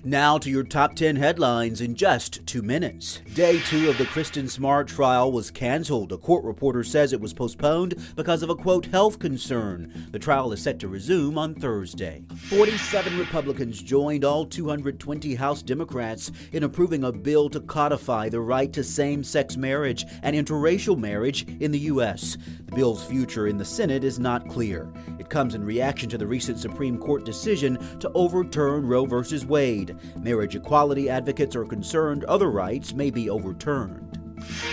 Now to your top 10 headlines in just 2 minutes. Day 2 of the Kristen Smart trial was canceled. A court reporter says it was postponed because of a, quote, health concern. The trial is set to resume on Thursday. 47 Republicans joined all 220 House Democrats in approving a bill to codify the right to same-sex marriage and interracial marriage in the U.S. The bill's future in the Senate is not clear. It comes in reaction to the recent Supreme Court decision to overturn Roe v. Wade. Marriage equality advocates are concerned other rights may be overturned.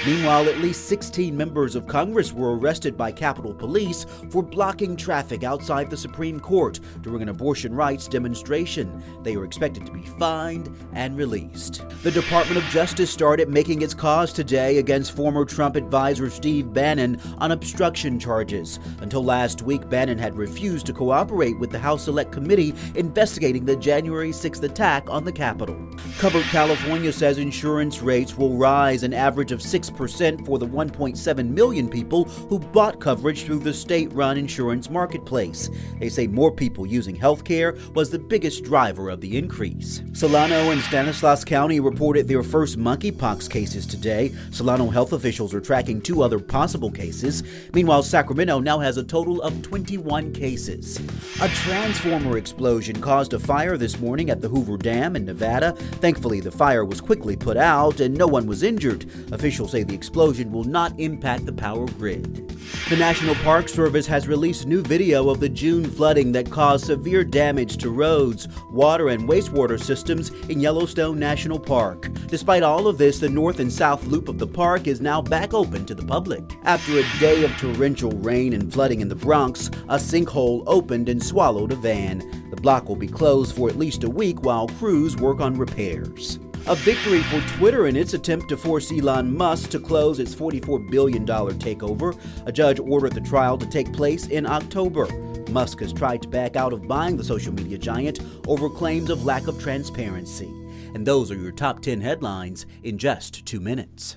Meanwhile, at least 16 members of Congress were arrested by Capitol Police for blocking traffic outside the Supreme Court during an abortion rights demonstration. They are expected to be fined and released. The Department of Justice started making its cause today against former Trump advisor Steve Bannon on obstruction charges. Until last week, Bannon had refused to cooperate with the House Select Committee investigating the January 6th attack on the Capitol. Covered California says insurance rates will rise an average of 6% for the 1.7 million people who bought coverage through the state-run insurance marketplace. They say more people using healthcare was the biggest driver of the increase. Solano and Stanislaus County reported their first monkeypox cases today. Solano health officials are tracking 2 other possible cases. Meanwhile, Sacramento now has a total of 21 cases. A transformer explosion caused a fire this morning at the Hoover Dam in Nevada. Thankfully, the fire was quickly put out and no one was injured. Officials say the explosion will not impact the power grid. The National Park Service has released new video of the June flooding that caused severe damage to roads, water, and wastewater systems in Yellowstone National Park. Despite all of this, the north and south loop of the park is now back open to the public. After a day of torrential rain and flooding in the Bronx, a sinkhole opened and swallowed a van. The block will be closed for at least a week while crews work on repairs. A victory for Twitter in its attempt to force Elon Musk to close its $44 billion takeover. A judge ordered the trial to take place in October. Musk has tried to back out of buying the social media giant over claims of lack of transparency. And those are your top 10 headlines in just 2 minutes.